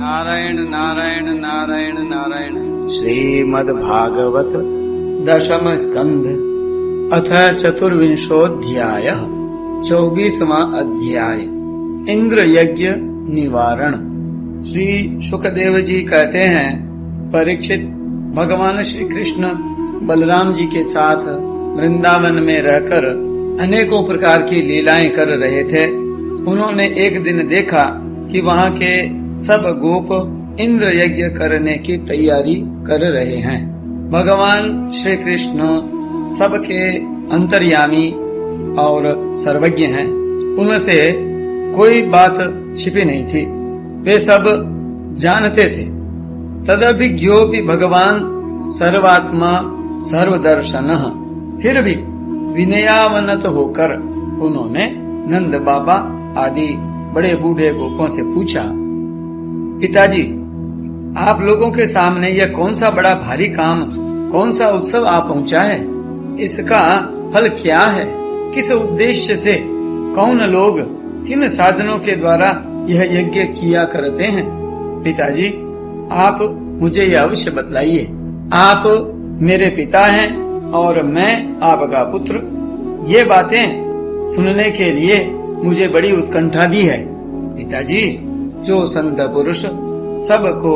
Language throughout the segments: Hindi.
नारायण नारायण नारायण नारायण। श्रीमद्भागवत दशम स्कंध अथ चतुर्विंशोऽध्यायः 24वां अध्याय इंद्र यज्ञ निवारण। श्री शुकदेव जी कहते हैं, परीक्षित, भगवान श्री कृष्ण बलराम जी के साथ वृंदावन में रहकर अनेकों प्रकार की लीलाएं कर रहे थे। उन्होंने एक दिन देखा कि वहाँ के सब गोप इंद्र यज्ञ करने की तैयारी कर रहे हैं। भगवान श्री कृष्ण सबके अंतर्यामी और सर्वज्ञ हैं। उनसे कोई बात छिपी नहीं थी, वे सब जानते थे। तदभिज्ञोऽपि भगवान सर्वात्मा सर्वदर्शनः। फिर भी विनयावनत होकर उन्होंने नंद बाबा आदि बड़े बूढ़े गोपों से पूछा, पिताजी, आप लोगों के सामने यह कौन सा बड़ा भारी काम, कौन सा उत्सव आ पहुंचा है? इसका फल क्या है? किस उद्देश्य से, कौन लोग, किन साधनों के द्वारा यह यज्ञ किया करते हैं? पिताजी, आप मुझे यह अवश्य बतलाइए। आप मेरे पिता हैं और मैं आपका पुत्र। ये बातें सुनने के लिए मुझे बड़ी उत्कंठा भी है। पिताजी, जो संत पुरुष सबको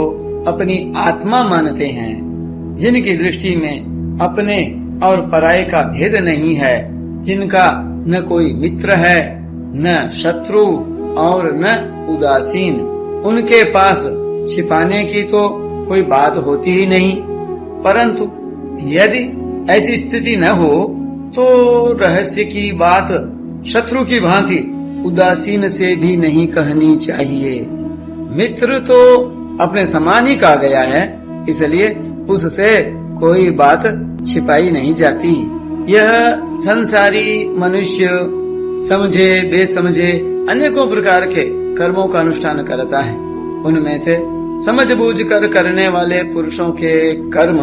अपनी आत्मा मानते हैं, जिनकी दृष्टि में अपने और पराये का भेद नहीं है, जिनका न कोई मित्र है, न शत्रु और न उदासीन, उनके पास छिपाने की तो कोई बात होती ही नहीं। परंतु यदि ऐसी स्थिति न हो तो रहस्य की बात शत्रु की भांति उदासीन से भी नहीं कहनी चाहिए। मित्र तो अपने समान ही कहा गया है, इसलिए उससे कोई बात छिपाई नहीं जाती। यह संसारी मनुष्य समझे बेसमझे अनेकों प्रकार के कर्मों का अनुष्ठान करता है। उनमें से समझ बूझ कर करने वाले पुरुषों के कर्म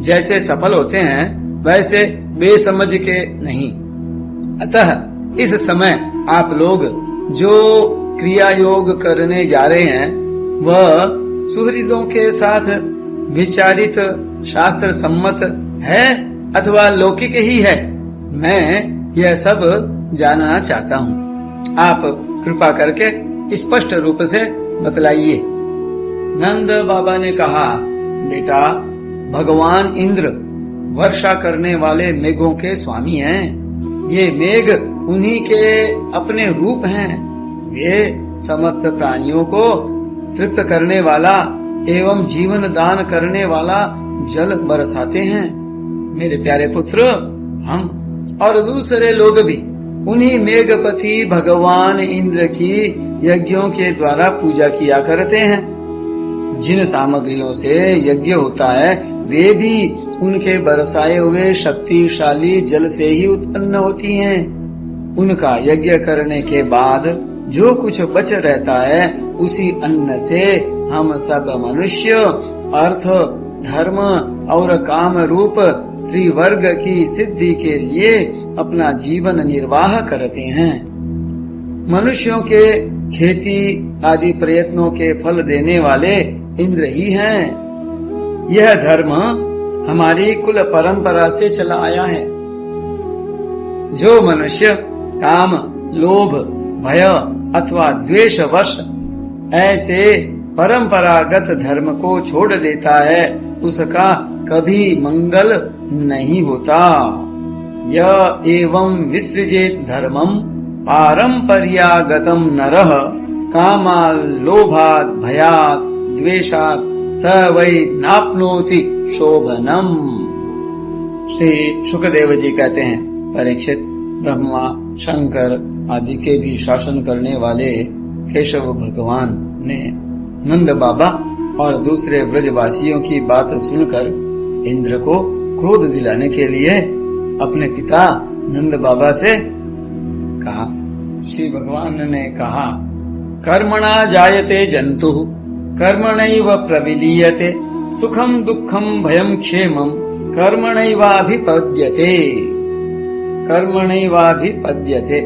जैसे सफल होते हैं, वैसे बेसमझ के नहीं। अतः इस समय आप लोग जो क्रिया योग करने जा रहे हैं, वह सुहृदों के साथ विचारित शास्त्र सम्मत है अथवा लौकिक ही है? मैं यह सब जानना चाहता हूँ। आप कृपा करके स्पष्ट रूप से बतलाइए। नंद बाबा ने कहा, बेटा, भगवान इंद्र वर्षा करने वाले मेघों के स्वामी हैं। ये मेघ उन्हीं के अपने रूप हैं। वे समस्त प्राणियों को तृप्त करने वाला एवं जीवन दान करने वाला जल बरसाते हैं। मेरे प्यारे पुत्र, हम और दूसरे लोग भी उन्हीं मेघपति भगवान इंद्र की यज्ञों के द्वारा पूजा किया करते हैं। जिन सामग्रियों से यज्ञ होता है, वे भी उनके बरसाए हुए शक्तिशाली जल से ही उत्पन्न होती हैं। उनका यज्ञ करने के बाद जो कुछ बच रहता है, उसी अन्न से हम सब मनुष्य अर्थ, धर्म और काम रूप त्रिवर्ग की सिद्धि के लिए अपना जीवन निर्वाह करते हैं। मनुष्यों के खेती आदि प्रयत्नों के फल देने वाले इंद्र ही हैं। यह धर्म हमारी कुल परंपरा से चला आया है। जो मनुष्य काम, लोभ, भय अथवा द्वेषवश ऐसे परंपरागत धर्म को छोड़ देता है, उसका कभी मंगल नहीं होता। य एवं विसृजेत धर्मम पारंपर्यागतम नरः कामात् लोभात् भयात् द्वेषात् स वै नाप्नोति शोभनम। श्री शुकदेव जी कहते हैं, परीक्षित, ब्रह्मा, शंकर आदि के भी शासन करने वाले केशव भगवान ने नंद बाबा और दूसरे ब्रजवासियों की बात सुनकर इंद्र को क्रोध दिलाने के लिए अपने पिता नंद बाबा से कहा। श्री भगवान ने कहा, कर्मणा जायते जंतु कर्मणैव प्रविलीयते सुखम दुखम भयम क्षेमम कर्मणैवाभिपद्यते। कर्मणैवाभिपद्यते।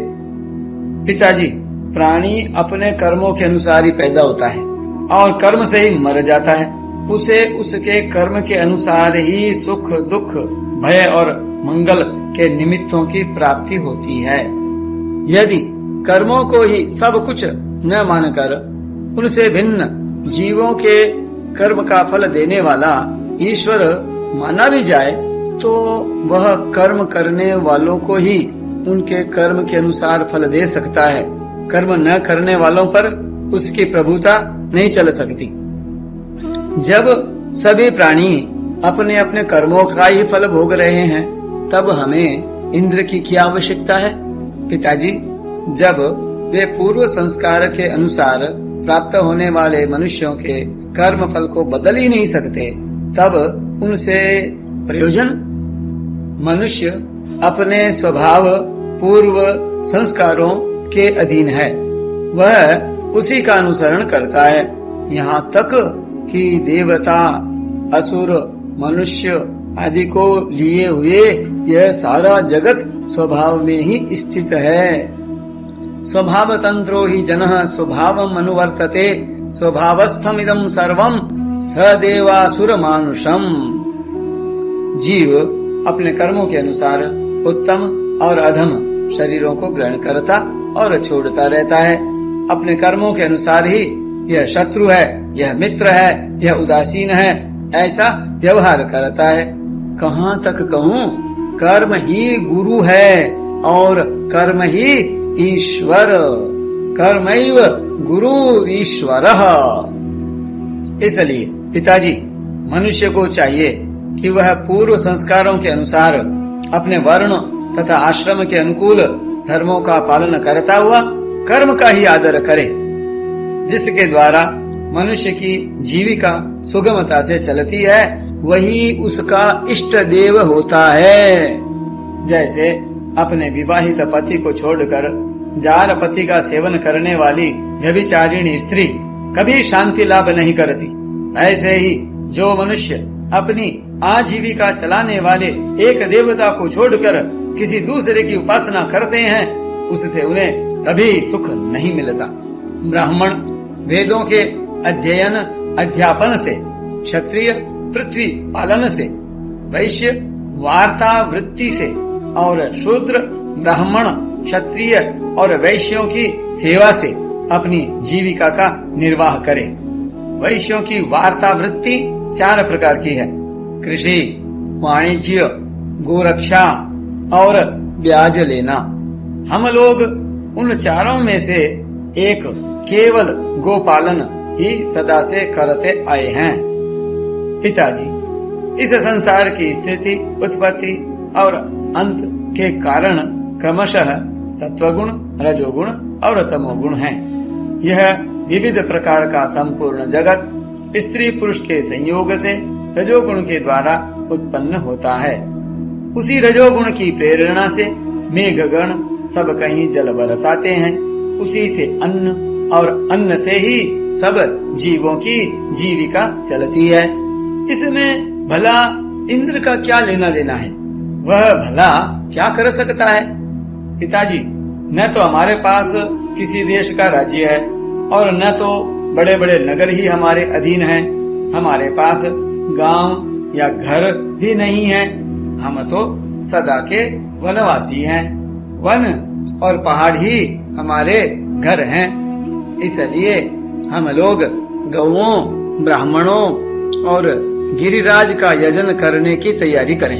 पिताजी, प्राणी अपने कर्मों के अनुसार ही पैदा होता है और कर्म से ही मर जाता है। उसे उसके कर्म के अनुसार ही सुख दुख भय और मंगल के निमित्तों की प्राप्ति होती है। यदि कर्मों को ही सब कुछ न मानकर उनसे भिन्न जीवों के कर्म का फल देने वाला ईश्वर माना भी जाए तो वह कर्म करने वालों को ही उनके कर्म के अनुसार फल दे सकता है। कर्म न करने वालों पर उसकी प्रभुता नहीं चल सकती। जब सभी प्राणी अपने अपने कर्मों का ही फल भोग रहे हैं तब हमें इंद्र की क्या आवश्यकता है? पिताजी, जब वे पूर्व संस्कार के अनुसार प्राप्त होने वाले मनुष्यों के कर्म फल को बदल ही नहीं सकते तब उनसे प्रयोजन? मनुष्य अपने स्वभाव पूर्व संस्कारों के अधीन है, वह उसी का अनुसरण करता है। यहाँ तक कि देवता असुर मनुष्य आदि को लिए हुए यह सारा जगत स्वभाव में ही स्थित है। स्वभाव तंत्रो ही जनः स्वभावम अनुवर्तते स्वभावस्थमिदं सर्वम सदेवासुर मानुषम। जीव अपने कर्मों के अनुसार उत्तम और अधम शरीरों को ग्रहण करता और छोड़ता रहता है। अपने कर्मों के अनुसार ही यह शत्रु है, यह मित्र है, यह उदासीन है, ऐसा व्यवहार करता है। कहाँ तक कहूँ, कर्म ही गुरु है और कर्म ही ईश्वर, कर्मैव गुरु ईश्वरः। इसलिए पिताजी, मनुष्य को चाहिए कि वह पूर्व संस्कारों के अनुसार अपने वर्ण तथा आश्रम के अनुकूल धर्मों का पालन करता हुआ कर्म का ही आदर करे, जिसके द्वारा मनुष्य की जीविका सुगमता से चलती है, वही उसका इष्ट देव होता है। जैसे अपने विवाहित पति को छोड़कर जार पति का सेवन करने वाली व्यभिचारिणी स्त्री कभी शांति लाभ नहीं करती, ऐसे ही जो मनुष्य अपनी आजीविका चलाने वाले एक देवता को छोड़कर किसी दूसरे की उपासना करते हैं, उससे उन्हें कभी सुख नहीं मिलता। ब्राह्मण वेदों के अध्ययन अध्यापन से, क्षत्रिय पृथ्वी पालन से, वैश्य वार्ता वृत्ति से और शूद्र ब्राह्मण क्षत्रिय और वैश्यों की सेवा से अपनी जीविका का निर्वाह करे। वैश्यों की वार्ता वृत्ति 4 प्रकार की है: कृषि, वाणिज्य, गोरक्षा और ब्याज लेना। हम लोग उन चारों में से एक केवल गोपालन ही सदा से करते आए हैं। पिताजी, इस संसार की स्थिति, उत्पत्ति और अंत के कारण क्रमशः सत्वगुण, रजोगुण और तमोगुण हैं। यह विविध प्रकार का संपूर्ण जगत स्त्री पुरुष के संयोग से रजोगुण के द्वारा उत्पन्न होता है। उसी रजोगुण की प्रेरणा से मेघगण सब कहीं जल बरसाते हैं। उसी से अन्न और अन्न से ही सब जीवों की जीविका चलती है। इसमें भला इंद्र का क्या लेना देना है? वह भला क्या कर सकता है? पिताजी, न तो हमारे पास किसी देश का राज्य है और न तो बड़े बड़े नगर ही हमारे अधीन हैं। हमारे पास गांव या घर भी नहीं है। हम तो सदा के वनवासी हैं। वन और पहाड़ ही हमारे घर हैं। इसलिए हम लोग गौओं, ब्राह्मणों और गिरिराज का यजन करने की तैयारी करें।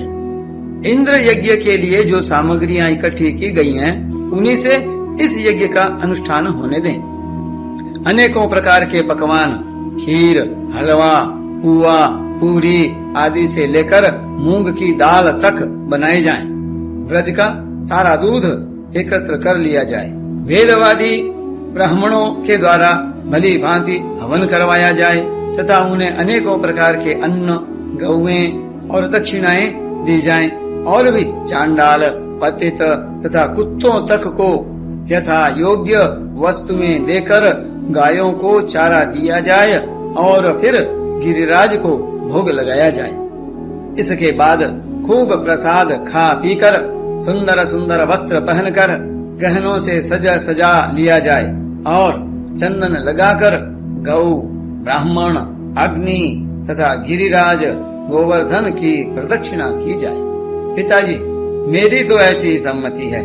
इंद्र यज्ञ के लिए जो सामग्रियां इकट्ठी की गई हैं, उन्हीं से इस यज्ञ का अनुष्ठान होने दें। अनेकों प्रकार के पकवान, खीर, हलवा, पुआ, पूरी आदि से लेकर मूंग की दाल तक बनाए जाएं। ब्रज का सारा दूध एकत्र कर लिया जाए। वेदवादी ब्राह्मणों के द्वारा भली भांति हवन करवाया जाए तथा उन्हें अनेकों प्रकार के अन्न, गौएं और दक्षिणाएं दी जाएं। और भी चांडाल, पतित तथा कुत्तों तक को यथा योग्य वस्तुएं देकर गायों को चारा दिया जाए और फिर गिरिराज को भोग लगाया जाए। इसके बाद खूब प्रसाद खा पीकर सुंदर सुंदर वस्त्र पहनकर गहनों से सजा लिया जाए और चंदन लगाकर गौ, ब्राह्मण, अग्नि तथा गिरिराज गोवर्धन की प्रदक्षिणा की जाए। पिताजी, मेरी तो ऐसी सम्मति है।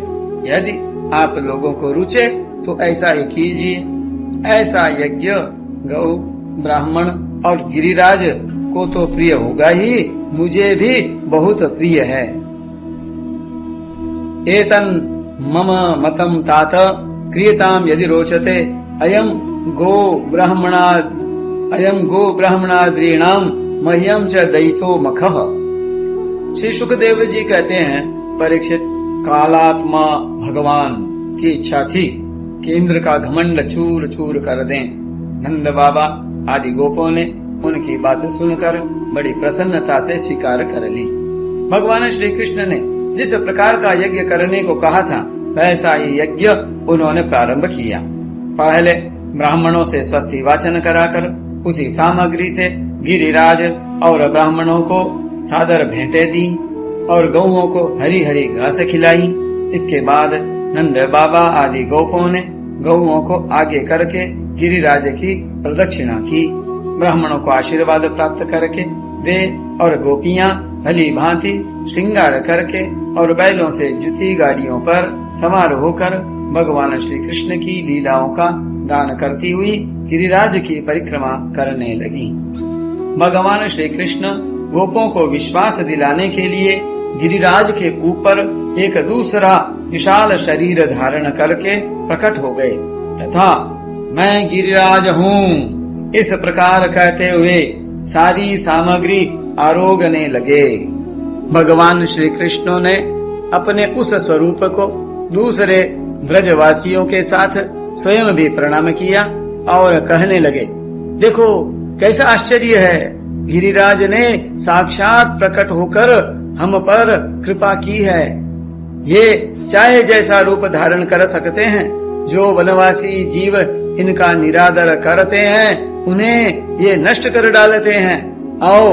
यदि आप लोगों को रुचे तो ऐसा ही कीजिए। ऐसा यज्ञ गौ, ब्राह्मण और गिरिराज को तो प्रिय होगा ही, मुझे भी बहुत प्रिय है। एतन मम मतम तात क्रियताम यदि रोचते अयम गो ब्राह्मणाद्रीणाम मह्यम च दयितो मखः। श्री सुखदेव जी कहते हैं, परीक्षित, कालात्मा भगवान की इच्छा थी कि इंद्र का घमंड चूर चूर कर दें। नंद बाबा आदि गोपों ने उनकी बातें सुनकर बड़ी प्रसन्नता से स्वीकार कर ली। भगवान श्री कृष्ण ने जिस प्रकार का यज्ञ करने को कहा था, वैसा ही यज्ञ उन्होंने प्रारंभ किया। पहले ब्राह्मणों से स्वस्ति वाचन कराकर उसी सामग्री से गिरिराज और ब्राह्मणों को सादर भेंटें दी और गौओं को हरी हरी घास खिलाई। इसके बाद नंद बाबा आदि गोपों ने गौओं को आगे करके गिरिराज की प्रदक्षिणा की। ब्राह्मणों को आशीर्वाद प्राप्त करके वे और गोपियां भली भांति श्रृंगार करके और बैलों से जुती गाड़ियों पर सवार होकर भगवान श्री कृष्ण की लीलाओं का गान करती हुई गिरिराज की परिक्रमा करने लगी। भगवान श्री कृष्ण गोपों को विश्वास दिलाने के लिए गिरिराज के ऊपर एक दूसरा विशाल शरीर धारण करके प्रकट हो गए तथा मैं गिरिराज हूँ, इस प्रकार कहते हुए सारी सामग्री आरोगने लगे। भगवान श्री कृष्ण ने अपने उस स्वरूप को दूसरे ब्रजवासियों के साथ स्वयं भी प्रणाम किया और कहने लगे, देखो कैसा आश्चर्य है, गिरिराज ने साक्षात प्रकट होकर हम पर कृपा की है। ये चाहे जैसा रूप धारण कर सकते हैं। जो वनवासी जीव इनका निरादर करते हैं, उन्हें ये नष्ट कर डालते हैं। आओ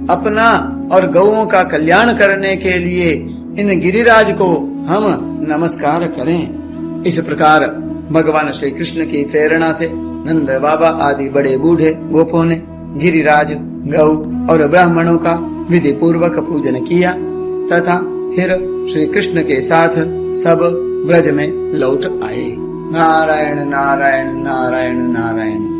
अपना और गौओं का कल्याण करने के लिए इन गिरिराज को हम नमस्कार करें। इस प्रकार भगवान श्री कृष्ण की प्रेरणा से नंद बाबा आदि बड़े बूढ़े गोपों ने गिरिराज, गौ और ब्राह्मणों का विधि पूर्वक पूजन किया तथा फिर श्री कृष्ण के साथ सब ब्रज में लौट आए। नारायण नारायण नारायण नारायण।